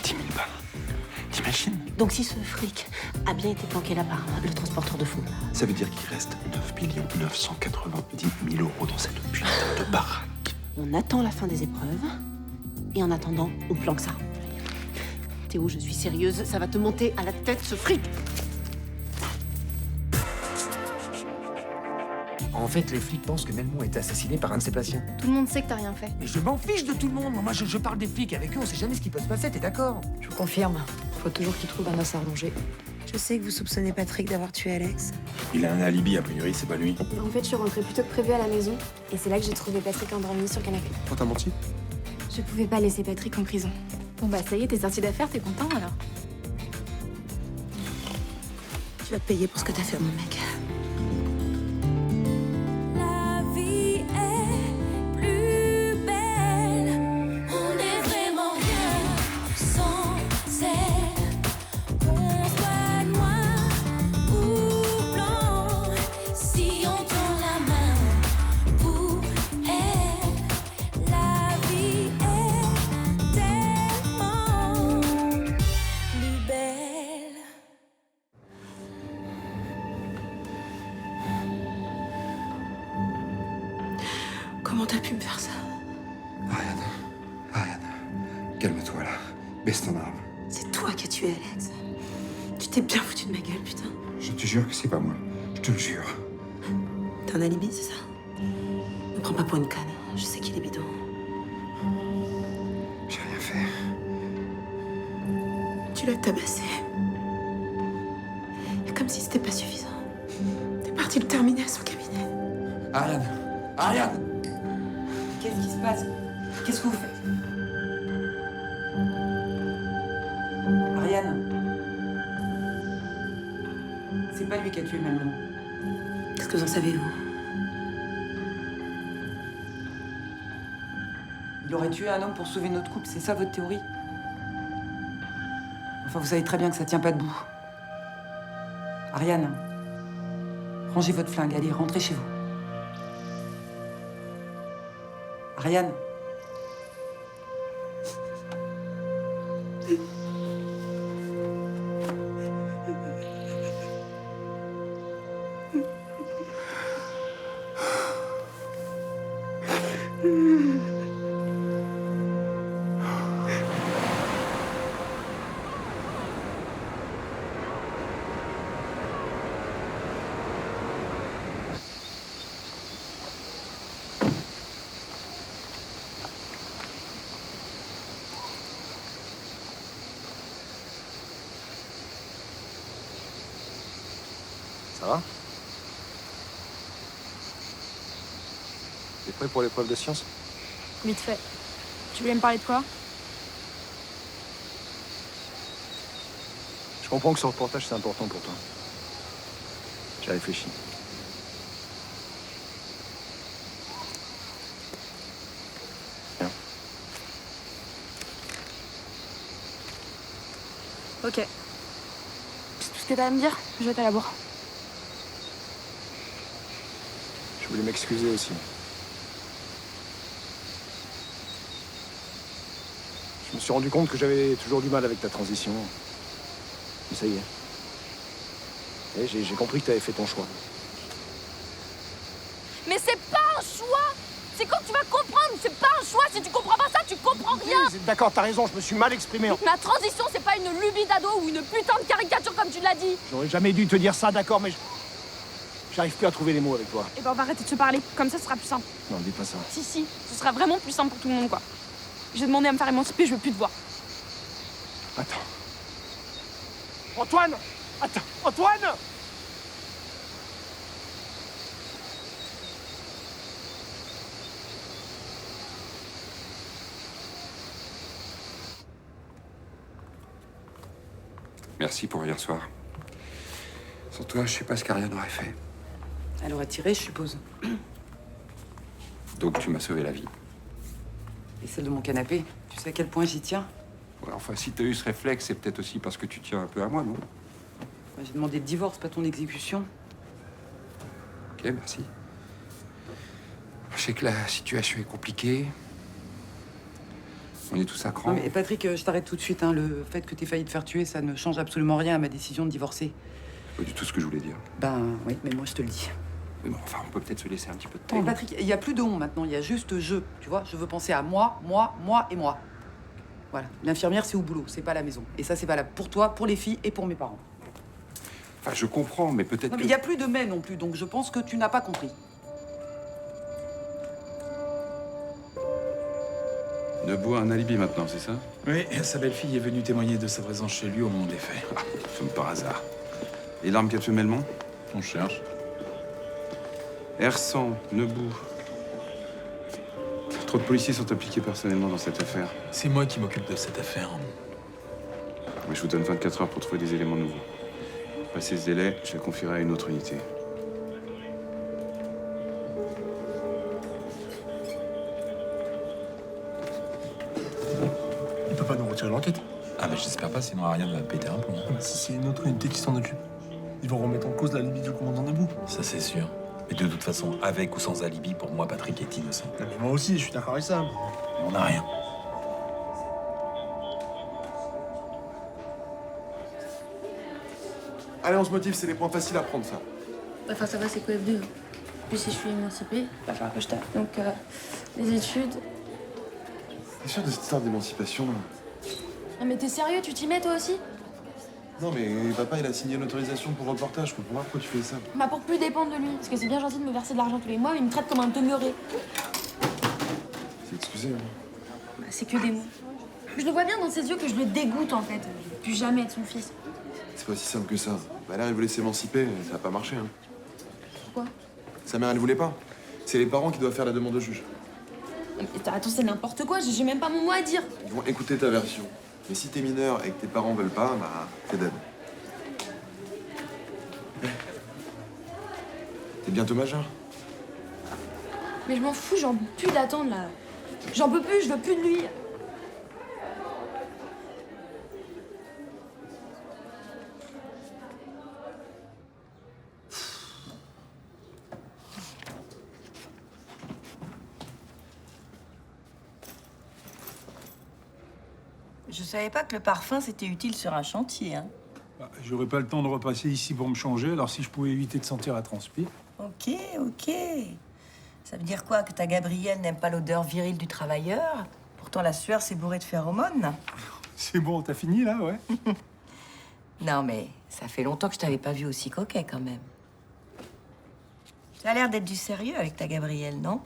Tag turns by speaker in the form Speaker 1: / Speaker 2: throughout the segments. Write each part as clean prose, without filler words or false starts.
Speaker 1: 10 000 balles. T'imagines?
Speaker 2: Donc si ce fric a bien été planqué là par le transporteur de fonds,
Speaker 1: Ça veut dire qu'il reste 9 990 000 euros dans cette putain de baraque.
Speaker 2: on attend la fin des épreuves, et en attendant, on planque ça. Théo, je suis sérieuse, ça va te monter à la tête, ce fric.
Speaker 3: En fait, les flics pensent que Melmont a été assassiné par un de ses patients.
Speaker 4: Tout le monde sait que t'as rien fait.
Speaker 3: Mais je m'en fiche de tout le monde. Moi, je parle des flics avec eux, on sait jamais ce qui peut se passer, t'es d'accord?
Speaker 5: Je vous confirme. Faut toujours qu'il trouve un os à ronger.
Speaker 6: Je sais que vous soupçonnez Patrick d'avoir tué Alex.
Speaker 1: Il a un alibi, a priori, c'est pas lui.
Speaker 4: En fait, je suis rentrée plus tôt que prévu à la maison. Et c'est là que j'ai trouvé Patrick endormi sur le canapé.
Speaker 1: Toi, t'as menti?
Speaker 4: Je pouvais pas laisser Patrick en prison. Bon bah ça y est, t'es sorti d'affaire, t'es content alors?
Speaker 6: Tu vas payer pour ce que t'as fait, mon mec.
Speaker 7: La vie est plus belle. On n'est vraiment rien sans elle. Qu'on soit noir ou blanc, si on tend la main pour elle, la vie est tellement plus belle.
Speaker 6: Comment t'as pu me faire ça?
Speaker 1: Ariane, calme-toi là. Baisse ton arme.
Speaker 6: C'est toi qui as tué Alex. Tu t'es bien foutu de ma gueule, putain.
Speaker 1: Je te jure que c'est pas moi. Je te le jure.
Speaker 6: T'as un alibi, c'est ça? Me prends pas pour une conne. Je sais qu'il est bidon.
Speaker 1: J'ai rien fait.
Speaker 6: Tu l'as tabassé. Et comme si c'était pas suffisant. T'es parti le terminer à son cabinet.
Speaker 3: Ariane! Ariane! Qu'est-ce qui se passe? Qu'est-ce que vous faites? Ariane? C'est pas lui qui a tué Melmont.
Speaker 6: Qu'est-ce que vous en savez, vous?
Speaker 8: Il aurait tué un homme pour sauver notre couple, c'est ça votre théorie? Enfin, vous savez très bien que ça tient pas debout. Ariane, rangez votre flingue, allez, rentrez chez vous. Ariane.
Speaker 9: Ça va? T'es prêt pour l'épreuve de science?
Speaker 4: Vite fait. Tu voulais me parler de quoi?
Speaker 9: Je comprends que ce reportage, c'est important pour toi. J'ai réfléchi. Viens.
Speaker 4: Ok. C'est tout ce que t'as à me dire? Je vais à la bourre.
Speaker 9: Je voulais m'excuser aussi. Je me suis rendu compte que j'avais toujours du mal avec ta transition. Mais ça y est. Et j'ai compris que t'avais fait ton choix.
Speaker 7: Mais c'est pas un choix! C'est quand tu vas comprendre, c'est pas un choix! Si tu comprends pas ça, tu comprends rien!
Speaker 9: D'accord, t'as raison, je me suis mal exprimé.
Speaker 7: Ma transition, c'est pas une lubie d'ado ou une putain de caricature comme tu l'as dit!
Speaker 9: J'aurais jamais dû te dire ça, d'accord, mais j'arrive plus à trouver les mots avec toi.
Speaker 4: Eh ben on va arrêter de se parler, comme ça ce sera plus simple.
Speaker 9: Non, dis pas ça.
Speaker 4: Si, ce sera vraiment plus simple pour tout le monde quoi. J'ai demandé à me faire émanciper, je veux plus te voir.
Speaker 9: Attends. Antoine! Attends, Antoine!
Speaker 1: Merci pour hier soir. Sans toi, je sais pas ce qu'Ariane aurait fait.
Speaker 8: Elle aurait tiré, je suppose.
Speaker 1: Donc tu m'as sauvé la vie.
Speaker 8: Et celle de mon canapé, tu sais à quel point j'y tiens?
Speaker 1: Ouais, enfin, si t'as eu ce réflexe, c'est peut-être aussi parce que tu tiens un peu à moi, non?
Speaker 8: Moi, j'ai demandé le divorce, pas ton exécution.
Speaker 1: Ok, merci. Je sais que la situation est compliquée. On est tous à cran.
Speaker 8: Non, mais Patrick, je t'arrête tout de suite. Hein. Le fait que t'aies failli te faire tuer, ça ne change absolument rien à ma décision de divorcer.
Speaker 1: Pas du tout ce que je voulais dire.
Speaker 8: Ben oui, mais moi je te le dis.
Speaker 1: Mais bon, enfin, on peut peut-être se laisser un petit peu de
Speaker 8: Mais
Speaker 1: temps.
Speaker 8: Patrick, il n'y a plus de on maintenant, il y a juste je. Tu vois, je veux penser à moi, moi, moi et moi. Voilà. L'infirmière, c'est au boulot, c'est pas à la maison. Et ça, c'est valable pour toi, pour les filles et pour mes parents.
Speaker 1: Enfin, je comprends, mais peut-être
Speaker 8: Non, mais
Speaker 1: que...
Speaker 8: il n'y a plus de mais non plus, donc je pense que tu n'as pas compris.
Speaker 1: Debout a un alibi maintenant, c'est ça?
Speaker 10: Oui, sa belle-fille est venue témoigner de sa présence chez lui au moment des faits.
Speaker 1: Ah, comme par hasard. Et l'arme qu'a tué Melmont?
Speaker 10: On cherche.
Speaker 1: Ersan, Nebou. Trop de policiers sont impliqués personnellement dans cette affaire.
Speaker 10: C'est moi qui m'occupe de cette affaire.
Speaker 1: Mais je vous donne 24 heures pour trouver des éléments nouveaux. Passé ce délai, je la confierai à une autre unité.
Speaker 11: Il peut pas nous retirer l'enquête.
Speaker 10: Ah, mais j'espère pas, sinon Ariane va péter un plomb.
Speaker 11: Si c'est une autre unité qui s'en occupe, ils vont remettre en cause la limite du commandant Nebou.
Speaker 10: Ça, c'est sûr. Mais de toute façon, avec ou sans alibi, pour moi, Patrick est innocent.
Speaker 11: Mais moi aussi, je suis d'accord avec ça.
Speaker 10: On n'a rien.
Speaker 11: Allez, on se motive, c'est les points faciles à prendre, ça.
Speaker 7: Enfin, ça va, c'est quoi F2? Puis si je suis émancipée, va falloir que je tape. Donc, les études.
Speaker 11: T'es sûr de cette histoire d'émancipation?
Speaker 7: Non, mais t'es sérieux, tu t'y mets toi aussi?
Speaker 11: Non, mais papa, il a signé une autorisation pour le reportage. Je comprends pas pourquoi tu fais ça.
Speaker 7: Bah, pour plus dépendre de lui. Parce que c'est bien gentil de me verser de l'argent tous les mois, mais il me traite comme un demeuré.
Speaker 11: C'est excusé, hein.
Speaker 7: Bah, c'est que des mots. Je le vois bien dans ses yeux que je le dégoûte en fait. Je veux plus jamais être son fils.
Speaker 11: C'est pas si simple que ça. Bah là, elle voulait s'émanciper, ça a pas marché, hein.
Speaker 7: Pourquoi?
Speaker 11: Sa mère, elle voulait pas. C'est les parents qui doivent faire la demande au juge.
Speaker 7: Mais attends, c'est n'importe quoi, j'ai même pas mon mot à dire.
Speaker 11: Ils vont écouter ta version. Mais si t'es mineur et que tes parents veulent pas, bah, t'es dead. T'es bientôt majeur.
Speaker 7: Mais je m'en fous, j'en peux plus d'attendre là. J'en peux plus, je veux plus de lui.
Speaker 3: Je savais pas que le parfum, c'était utile sur un chantier, hein.
Speaker 10: Bah, j'aurais pas le temps de repasser ici pour me changer, alors si je pouvais éviter de sentir la transpi.
Speaker 3: Ok, ok. Ça veut dire quoi? Que ta Gabrielle n'aime pas l'odeur virile du travailleur? Pourtant, la sueur, c'est bourré de phéromones.
Speaker 10: C'est bon, t'as fini là, ouais?
Speaker 3: Non, mais ça fait longtemps que je t'avais pas vu aussi coquet, quand même. Ça a l'air d'être du sérieux avec ta Gabrielle, non?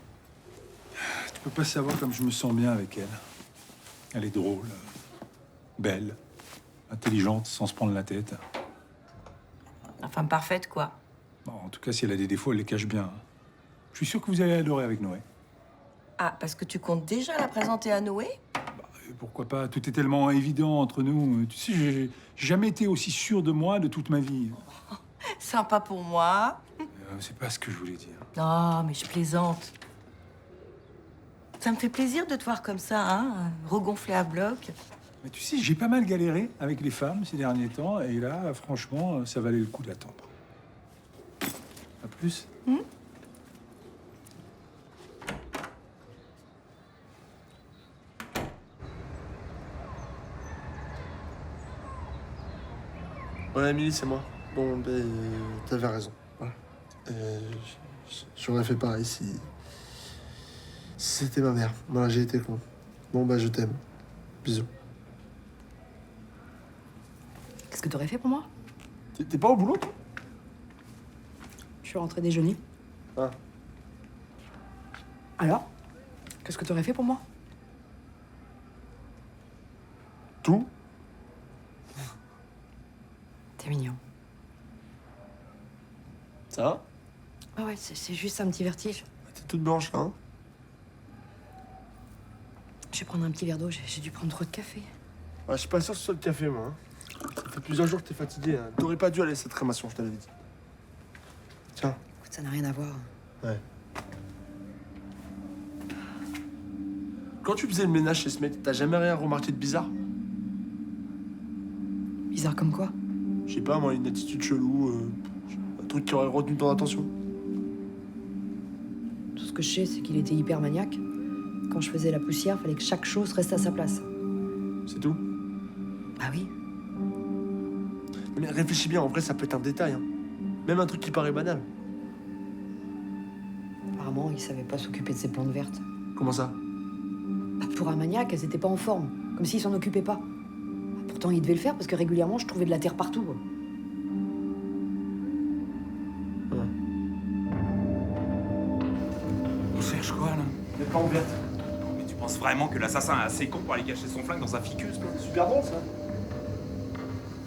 Speaker 10: Tu peux pas savoir comme je me sens bien avec elle. Elle est drôle, belle, intelligente, sans se prendre la tête.
Speaker 3: La femme parfaite, quoi.
Speaker 10: Bon, en tout cas, si elle a des défauts, elle les cache bien. Je suis sûr que vous allez adorer avec Noé.
Speaker 3: Ah, parce que tu comptes déjà la présenter à Noé?
Speaker 10: Et pourquoi pas? Tout est tellement évident entre nous. Tu sais, j'ai jamais été aussi sûr de moi de toute ma vie.
Speaker 3: Sympa pour moi.
Speaker 10: C'est pas ce que je voulais dire.
Speaker 3: Non, mais je plaisante. Ça me fait plaisir de te voir comme ça, hein, regonflé à bloc.
Speaker 10: Mais tu sais, j'ai pas mal galéré avec les femmes ces derniers temps, et là, franchement, ça valait le coup d'attendre. À plus.
Speaker 11: Ouais, Émilie, c'est moi. Bon, ben, t'avais raison. Voilà. J'aurais fait pareil si c'était ma mère. Voilà, j'ai été con. Bon, bah, je t'aime. Bisous.
Speaker 5: Qu'est-ce que t'aurais fait pour moi?
Speaker 11: T'es pas au boulot, toi?
Speaker 5: Je suis rentrée déjeuner.
Speaker 11: Ah.
Speaker 5: Alors? Qu'est-ce que t'aurais fait pour moi?
Speaker 11: Tout?
Speaker 5: T'es mignon.
Speaker 11: Ça va?
Speaker 5: Ah ouais, c'est juste un petit vertige.
Speaker 11: T'es toute blanche, là, hein?
Speaker 5: Je vais prendre un petit verre d'eau, j'ai dû prendre trop de café.
Speaker 11: Ouais, je suis pas sûr que ce soit le café, moi. Hein. Ça fait plusieurs jours que t'es fatigué. Hein. T'aurais pas dû aller à cette crémation, je t'avais dit. Tiens.
Speaker 5: Écoute, ça n'a rien à voir.
Speaker 11: Ouais. Quand tu faisais le ménage chez ce mec, t'as jamais rien remarqué de bizarre?
Speaker 5: Bizarre comme quoi?
Speaker 11: Je sais pas, moi, une attitude chelou, un truc qui aurait retenu ton attention.
Speaker 5: Tout ce que je sais, c'est qu'il était hyper maniaque. Quand je faisais la poussière, fallait que chaque chose reste à sa place.
Speaker 11: C'est tout?
Speaker 5: Bah oui.
Speaker 11: Mais réfléchis bien, en vrai, ça peut être un détail. Hein. Même un truc qui paraît banal.
Speaker 5: Apparemment, il savait pas s'occuper de ses plantes vertes.
Speaker 11: Comment ça?
Speaker 5: Bah, pour un maniaque, elles étaient pas en forme. Comme s'il s'en occupait pas. Pourtant, il devait le faire parce que régulièrement, je trouvais de la terre partout.
Speaker 12: On cherche quoi, là?
Speaker 11: Des plantes vertes.
Speaker 12: Mais tu penses vraiment que l'assassin est assez con pour aller cacher son flingue dans un ficus, toi?
Speaker 11: Super drôle, ça.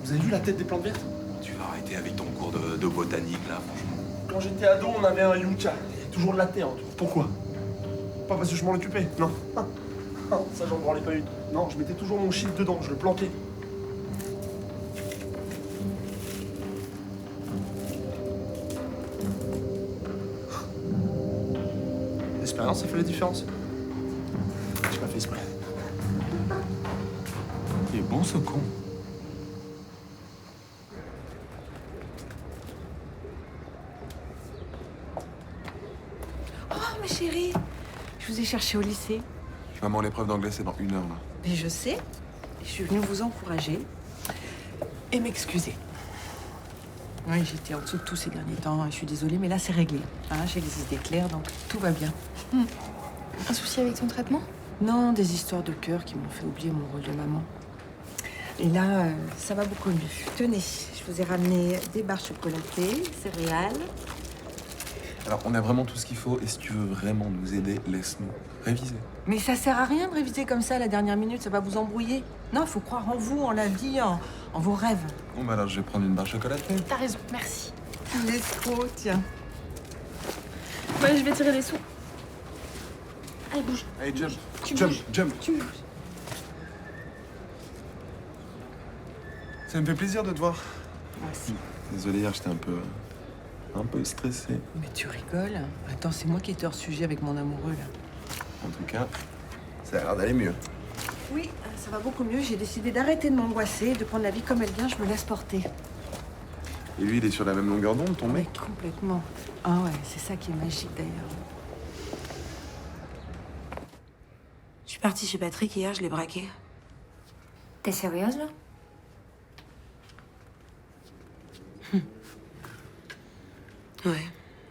Speaker 11: Vous avez vu la tête des plantes vertes?
Speaker 12: Tu vas arrêter avec ton cours de botanique, là, franchement.
Speaker 11: Quand j'étais ado, on avait un yucca. Il y avait toujours de la terre autour. Pourquoi? Pas parce que je m'en occupais, non. Ça, j'en branlais pas une. Non, je mettais toujours mon shit dedans, je le plantais. L'expérience, ça fait la différence. J'ai pas fait exprès.
Speaker 12: Il est bon, ce con.
Speaker 6: Oh, ma chérie, je vous ai cherché au lycée.
Speaker 1: Maman, l'épreuve d'anglais, c'est dans 1 heure, là.
Speaker 6: Mais je sais. Je suis venue vous encourager et m'excuser. Oui, j'étais en dessous de tout ces derniers temps. Je suis désolée, mais là, c'est réglé. Hein, j'ai les idées claires, donc tout va bien.
Speaker 4: Un souci avec ton traitement?
Speaker 6: Non, des histoires de cœur qui m'ont fait oublier mon rôle de maman. Et là, ça va beaucoup mieux. Tenez, je vous ai ramené des barres chocolatées, céréales.
Speaker 1: Alors, on a vraiment tout ce qu'il faut, et si tu veux vraiment nous aider, laisse-nous réviser.
Speaker 6: Mais ça sert à rien de réviser comme ça à la dernière minute, ça va vous embrouiller. Non, il faut croire en vous, en la vie, en vos rêves.
Speaker 1: Bon, bah alors, je vais prendre une barre chocolatée.
Speaker 4: T'as raison, merci.
Speaker 6: L'escroc, tiens.
Speaker 4: Ouais, je vais tirer les sous. Allez, bouge.
Speaker 1: Allez, jump.
Speaker 4: Tu
Speaker 1: Jump,
Speaker 4: bouges.
Speaker 1: jump.
Speaker 4: Tu bouges.
Speaker 1: Ça me fait plaisir de te voir.
Speaker 6: Moi aussi.
Speaker 1: Désolé, hier, j'étais un peu stressé.
Speaker 6: Mais tu rigoles? Attends, c'est moi qui étais hors sujet avec mon amoureux, là.
Speaker 1: En tout cas, ça a l'air d'aller mieux.
Speaker 6: Oui, ça va beaucoup mieux. J'ai décidé d'arrêter de m'angoisser, de prendre la vie comme elle vient. Je me laisse porter.
Speaker 1: Et lui, il est sur la même longueur d'onde, ton mec?
Speaker 6: Oui, complètement. Ah ouais, c'est ça qui est magique, d'ailleurs. Je suis partie chez Patrick hier, je l'ai braqué.
Speaker 4: T'es sérieuse, là?
Speaker 6: Ouais,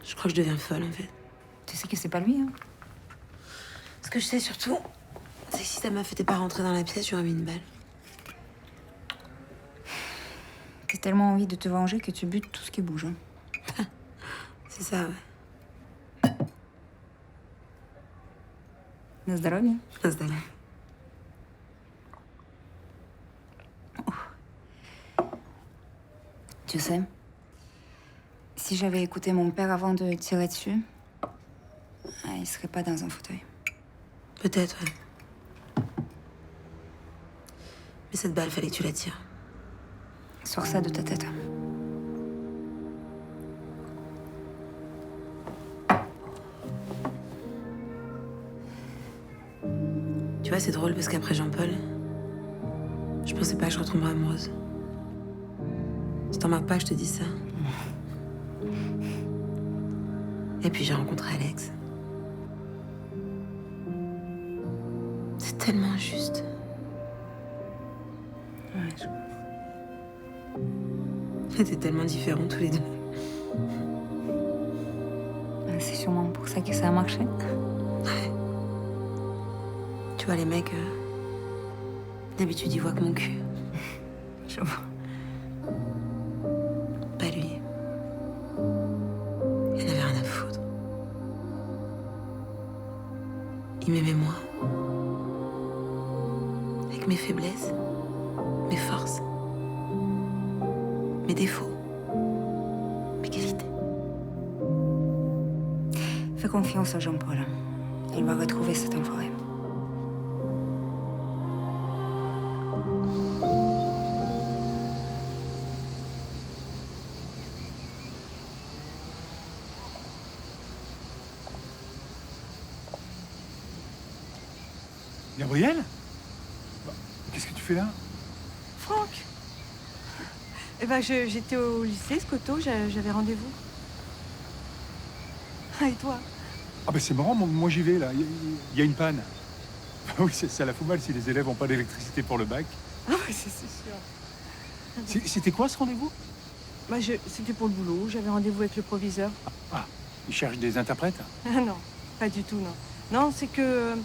Speaker 6: je crois que je deviens folle, en fait.
Speaker 4: Tu sais que c'est pas lui, hein?
Speaker 6: Ce que je sais surtout, c'est que si ta meuf était pas rentrée dans la pièce, j'aurais mis une balle.
Speaker 4: T'as tellement envie de te venger que tu butes tout ce qui bouge. Hein.
Speaker 6: C'est ça, ouais.
Speaker 4: На здоровье.
Speaker 6: На здоровье.
Speaker 4: Tu sais, si j'avais écouté mon père avant de tirer dessus, il serait pas dans un fauteuil.
Speaker 6: Peut-être, ouais. Mais cette balle, fallait que tu la tires.
Speaker 4: Sors ça de ta tête.
Speaker 6: Tu vois, c'est drôle parce qu'après Jean-Paul, je pensais pas que je retomberais amoureuse. Tu t'en marques pas que je te dise ça? Et puis j'ai rencontré Alex. C'est tellement injuste. Ouais, On était tellement différents tous les deux.
Speaker 4: C'est sûrement pour ça que ça a marché.
Speaker 6: Ouais. Tu vois, les mecs, d'habitude, ils voient que mon cul.
Speaker 4: Je vois.
Speaker 6: Pas lui. Il en avait rien à foutre. Il m'aimait moi. Avec mes faiblesses, mes forces, mes défauts, mes qualités.
Speaker 4: Fais confiance à Jean-Paul. Il va retrouver cet enfoiré.
Speaker 10: Gabriel? Qu'est-ce que tu fais là?
Speaker 6: Franck! Eh ben, j'étais au lycée, Scoto, j'avais rendez-vous. Ah, et toi?
Speaker 10: Ah ben c'est marrant, moi j'y vais là, il y a une panne. Oui, ça la fout mal si les élèves n'ont pas d'électricité pour le bac.
Speaker 6: Ah oui, c'est sûr.
Speaker 10: C'était quoi ce rendez-vous?
Speaker 6: Bah, c'était pour le boulot. J'avais rendez-vous avec le proviseur.
Speaker 10: Ah, ils cherchent des interprètes?
Speaker 6: Ah non, pas du tout, non. Non, c'est que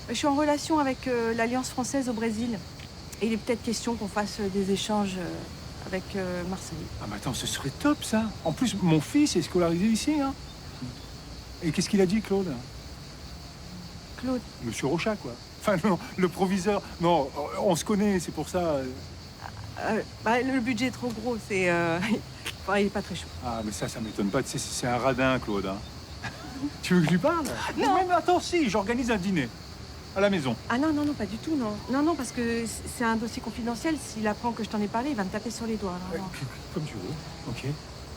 Speaker 6: je suis en relation avec l'Alliance française au Brésil. Et il est peut-être question qu'on fasse des échanges avec Marseille.
Speaker 10: Ah, mais attends, ce serait top, ça. En plus, mon fils est scolarisé ici, hein. Et qu'est-ce qu'il a dit, Claude?
Speaker 6: Claude?
Speaker 10: Monsieur Rochat, quoi. Enfin, non, le proviseur. Non, on se connaît, c'est pour ça.
Speaker 6: Bah, le budget est trop gros, c'est... Enfin, il est pas très chaud.
Speaker 10: Ah, mais ça m'étonne pas. C'est un radin, Claude, hein. Tu veux que je lui parle?
Speaker 6: Non.
Speaker 10: Mais attends, si, j'organise un dîner. À la maison.
Speaker 6: Ah non, non, non, pas du tout, non. Non, non, parce que c'est un dossier confidentiel. S'il apprend que je t'en ai parlé, il va me taper sur les doigts. Alors, non.
Speaker 10: Comme tu veux. Ok.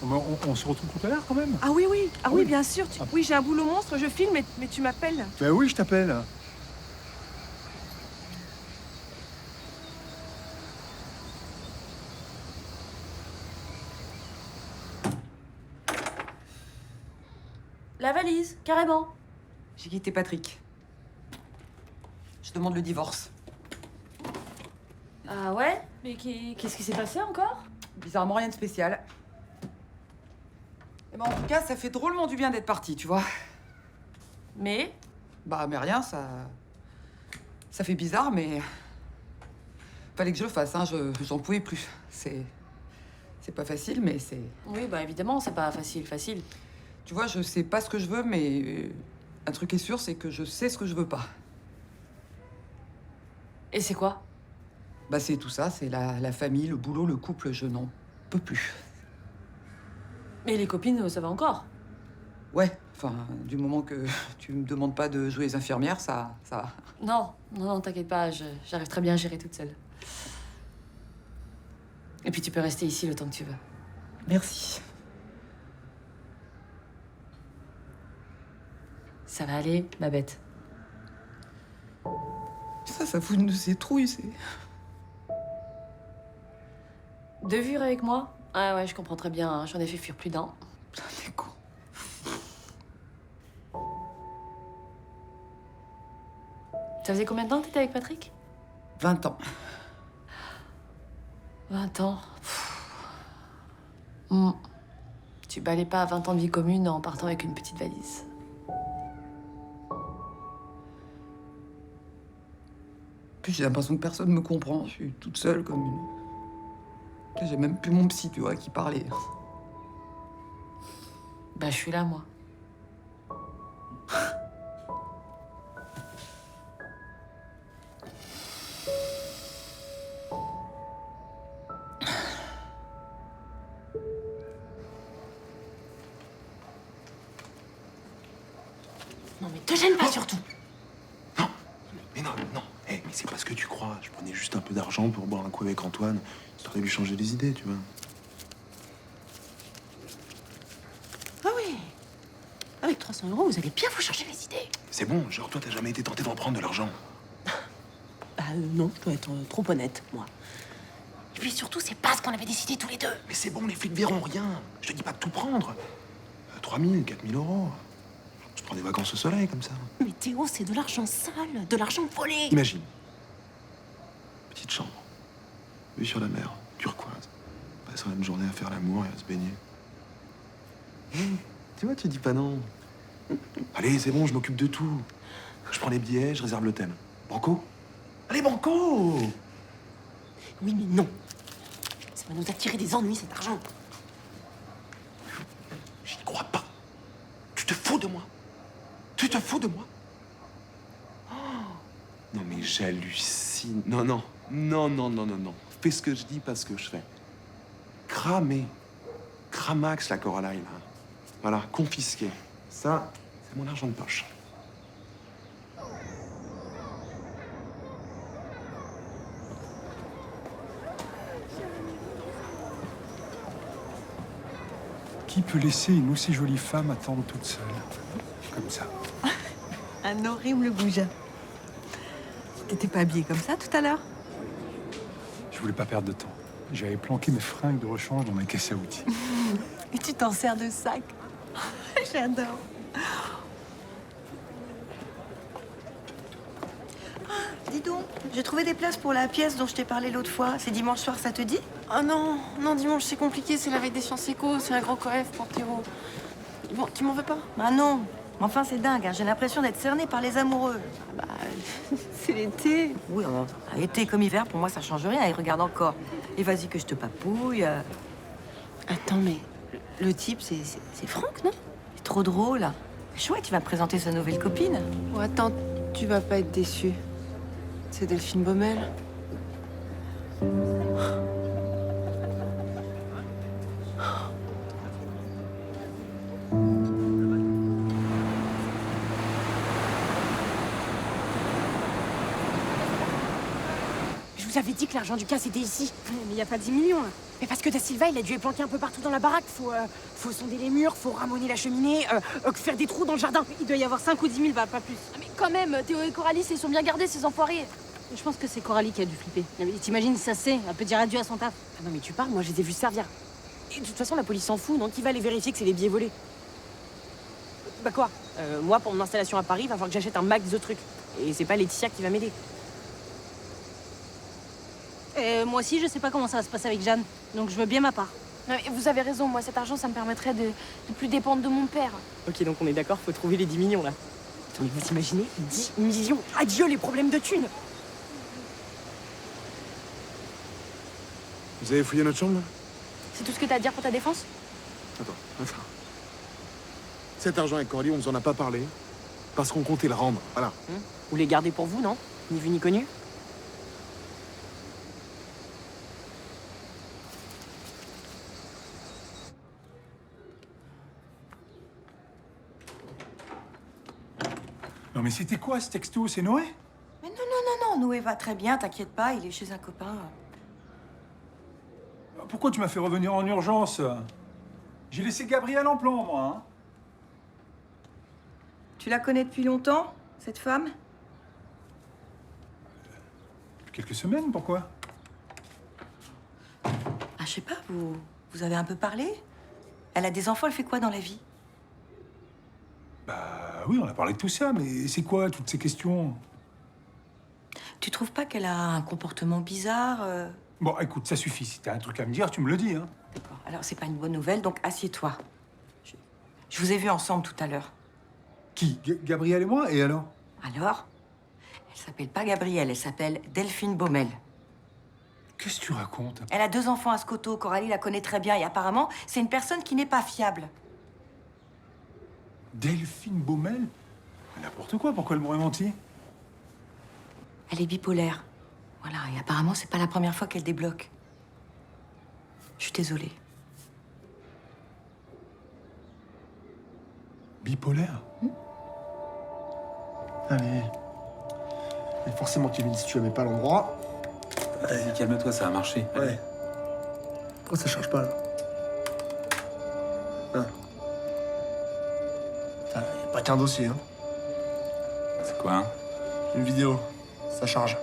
Speaker 10: On se retrouve tout à l'heure, quand même?
Speaker 6: Ah oui, oui. Ah oui,
Speaker 10: Oui.
Speaker 6: bien sûr. Oui, j'ai un boulot monstre, je filme, mais tu m'appelles.
Speaker 10: Ben oui, je t'appelle.
Speaker 7: La valise, carrément.
Speaker 8: J'ai quitté Patrick. Je demande le divorce.
Speaker 7: Ah ouais? Mais qu'est-ce qui s'est passé encore?
Speaker 8: Bizarrement, rien de spécial. Eh ben, en tout cas, ça fait drôlement du bien d'être parti, tu vois.
Speaker 7: Mais?
Speaker 8: Bah, mais rien, ça... Ça fait bizarre, mais... Fallait que je le fasse, hein, j'en pouvais plus. C'est pas facile, mais c'est...
Speaker 7: Oui, bah évidemment, c'est pas facile.
Speaker 8: Tu vois, je sais pas ce que je veux, mais... Un truc est sûr, c'est que je sais ce que je veux pas.
Speaker 7: Et c'est quoi?
Speaker 8: Bah, c'est tout ça, c'est la famille, le boulot, le couple, je n'en peux plus.
Speaker 7: Mais les copines, ça va encore?
Speaker 8: Ouais, enfin, du moment que tu me demandes pas de jouer les infirmières, ça va.
Speaker 7: Non, t'inquiète pas, j'arrive très bien à gérer toute seule. Et puis tu peux rester ici le temps que tu veux.
Speaker 8: Merci.
Speaker 7: Ça va aller, ma bête.
Speaker 8: Ça fout une de ces trouilles, c'est...
Speaker 7: De vivre avec moi? Ah ouais, je comprends très bien, hein, j'en ai fait fuir plus d'un.
Speaker 8: T'es con.
Speaker 7: Ça faisait combien de temps que t'étais avec Patrick?
Speaker 8: 20 ans.
Speaker 7: 20 ans. Tu balais pas 20 ans de vie commune en partant avec une petite valise.
Speaker 8: Puis j'ai l'impression que personne me comprend. Je suis toute seule comme une... J'ai même plus mon psy, tu vois, qui parlait.
Speaker 7: Bah, je suis là, moi.
Speaker 2: Non, mais te gêne pas, surtout.
Speaker 11: Mais non. Mais c'est pas ce que tu crois. Je prenais juste un peu d'argent pour boire un coup avec Antoine, histoire de lui changer les idées, tu vois.
Speaker 2: Ah oui. Avec 300 €, vous allez bien vous changer les idées.
Speaker 11: C'est bon, genre toi, t'as jamais été tenté d'en prendre de l'argent.
Speaker 2: Bah non, je dois être trop honnête, moi. Et puis surtout, c'est pas ce qu'on avait décidé tous les deux.
Speaker 11: Mais c'est bon, les flics verront rien. Je te dis pas de tout prendre. 3 000, 4 000 €. Je prends des vacances au soleil, comme ça.
Speaker 2: Mais Théo, c'est de l'argent sale, de l'argent volé.
Speaker 11: Imagine. Petite chambre. Vue sur la mer, turquoise. Passer une journée à faire l'amour et à se baigner. Tu vois, tu dis pas non. Allez, c'est bon, je m'occupe de tout. Je prends les billets, je réserve l'hôtel. Banco? Allez, banco!
Speaker 2: Oui, mais non. Ça va nous attirer des ennuis, cet argent.
Speaker 11: J'y crois pas. Tu te fous de moi? Tu te fous de moi? Oh. Non, mais j'hallucine. Non. Fais ce que je dis, pas ce que je fais. Cramer. Cramax, la Coraline. Là. Voilà, confisqué. Ça, c'est mon argent de poche.
Speaker 10: Qui peut laisser une aussi jolie femme attendre toute seule? Comme ça.
Speaker 6: Un horrible goujat. T'étais pas habillée comme ça tout à l'heure?
Speaker 10: Je voulais pas perdre de temps. J'avais planqué mes fringues de rechange dans ma caisse à outils.
Speaker 6: Et tu t'en sers de sac. J'adore.
Speaker 3: J'ai trouvé des places pour la pièce dont je t'ai parlé l'autre fois. C'est dimanche soir, ça te dit?
Speaker 2: Oh non, non, dimanche c'est compliqué, c'est la veille des sciences éco, c'est un grand coef pour Théo. Bon, tu m'en veux pas?
Speaker 3: Ah non. Mais enfin, c'est dingue, hein. J'ai l'impression d'être cernée par les amoureux.
Speaker 2: Bah, c'est l'été.
Speaker 3: Oui, été comme hiver, pour moi, ça change rien. Il regarde encore. Et vas-y que je te papouille.
Speaker 2: Attends, mais le type, c'est Franck, non?
Speaker 3: C'est trop drôle. Chouette, il va me présenter sa nouvelle copine.
Speaker 2: Oh, attends, tu vas pas être déçu. C'est Delphine Baumel.
Speaker 13: Je vous avais dit que l'argent du cas c'était ici. Mais il n'y a pas 10 millions là. Mais parce que Da Silva il a dû les planquer un peu partout dans la baraque. Faut sonder les murs, faut ramoner la cheminée, faire des trous dans le jardin. Il doit y avoir 5 ou 10 000, bah pas plus.
Speaker 7: Mais quand même, Théo et Coralie, ils sont bien gardés, ces enfoirés.
Speaker 13: Je pense que c'est Coralie qui a dû flipper. T'imagines, ça c'est, elle peut dire adieu à son taf. Ah non mais tu parles, moi je les ai vus servir. Et de toute façon la police s'en fout, donc qui va aller vérifier que c'est les billets volés? Bah quoi? Moi pour mon installation à Paris, il va falloir que j'achète un max de trucs. Et c'est pas Laetitia qui va m'aider. Moi aussi, je sais pas comment ça va se passer avec Jeanne, donc je veux bien ma part.
Speaker 7: Non, mais vous avez raison, moi cet argent ça me permettrait de plus dépendre de mon père.
Speaker 13: Ok, donc on est d'accord, faut trouver les 10 millions là. Attends, mais vous imaginez 10 millions? Adieu les problèmes de thunes!
Speaker 9: Vous avez fouillé notre chambre?
Speaker 7: C'est tout ce que t'as à dire pour ta défense?
Speaker 9: Attends. Cet argent avec Coralie, on vous en a pas parlé, parce qu'on comptait le rendre, voilà.
Speaker 13: Vous les gardez pour vous, non? Ni vu ni connu?
Speaker 10: Non mais c'était quoi ce texto? C'est Noé?
Speaker 3: Mais non, Noé va très bien, t'inquiète pas, il est chez un copain.
Speaker 10: Pourquoi tu m'as fait revenir en urgence? J'ai laissé Gabriel en plan, moi. Hein.
Speaker 3: Tu la connais depuis longtemps, cette femme?
Speaker 10: Quelques semaines, pourquoi?
Speaker 3: Ah, je sais pas, vous avez un peu parlé? Elle a des enfants, elle fait quoi dans la vie?
Speaker 10: Bah oui, on a parlé de tout ça, mais c'est quoi toutes ces questions?
Speaker 3: Tu trouves pas qu'elle a un comportement bizarre
Speaker 10: Bon, écoute, ça suffit. Si t'as un truc à me dire, tu me le dis, hein.
Speaker 3: D'accord. Alors, c'est pas une bonne nouvelle, donc assieds-toi. Je vous ai vus ensemble tout à l'heure.
Speaker 10: Qui? Gabriel et moi? Et alors?
Speaker 3: Alors? Elle s'appelle pas Gabrielle, elle s'appelle Delphine Baumel.
Speaker 10: Qu'est-ce que tu racontes?
Speaker 3: Elle a 2 enfants à Scoto, Coralie la connaît très bien, et apparemment, c'est une personne qui n'est pas fiable.
Speaker 10: Delphine Baumel? N'importe quoi, pourquoi elle m'aurait menti?
Speaker 3: Elle est bipolaire. Voilà, et apparemment, c'est pas la première fois qu'elle débloque. Je suis désolée.
Speaker 10: Bipolaire?
Speaker 9: Allez. Et forcément, Kevin, si tu aimais pas l'endroit...
Speaker 12: Vas-y, calme-toi, ça a marché.
Speaker 9: Ouais. Pourquoi ça charge pas, là? Hein? Putain, y a pas qu'un dossier, hein.
Speaker 12: C'est quoi, hein?
Speaker 9: Une vidéo. Ça charge.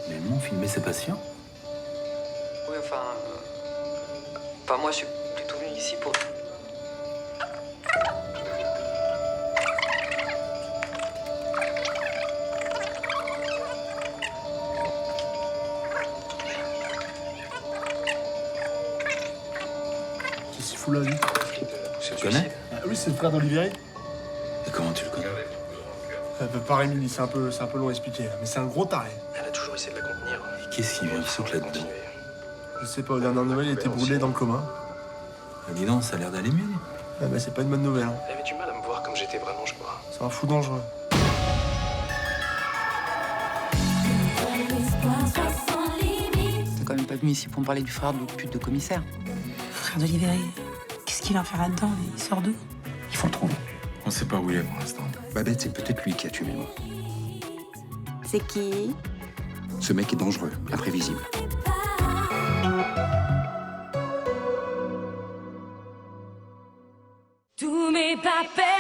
Speaker 12: Les monts filmés ses patients?
Speaker 14: Oui, enfin... Enfin, moi, je suis plutôt venu ici pour...
Speaker 9: Qu'est-ce qu'il fout là, lui?
Speaker 12: Tu le connais?
Speaker 9: Ah, oui, c'est le frère d'Olivier.
Speaker 12: Et comment tu le connais?
Speaker 9: Pareil, Mimi, c'est un peu long à expliquer, mais c'est un gros taré.
Speaker 14: Elle a toujours essayé de la contenir.
Speaker 12: Et qu'est-ce qu'il vient de foutre là-dedans?
Speaker 9: Je sais pas, aux dernières nouvelles, il était brûlé dans le coma.
Speaker 12: Ah, dis donc, ça a l'air d'aller mieux.
Speaker 9: Ah, mais c'est pas une bonne nouvelle, hein.
Speaker 14: Elle avait du mal à me voir comme j'étais vraiment, je crois.
Speaker 9: C'est un fou dangereux.
Speaker 8: T'es quand même pas venu ici pour me parler du frère de l'autre pute de commissaire.
Speaker 3: Frère d'Olivier, qu'est-ce qu'il en fait là-dedans? Il sort d'où?
Speaker 12: Il faut le trouver. On sait pas où il est pour l'instant. Babette, c'est peut-être lui qui a tué Mélo.
Speaker 2: C'est qui?
Speaker 12: Ce mec est dangereux, imprévisible.
Speaker 7: Tous mes papels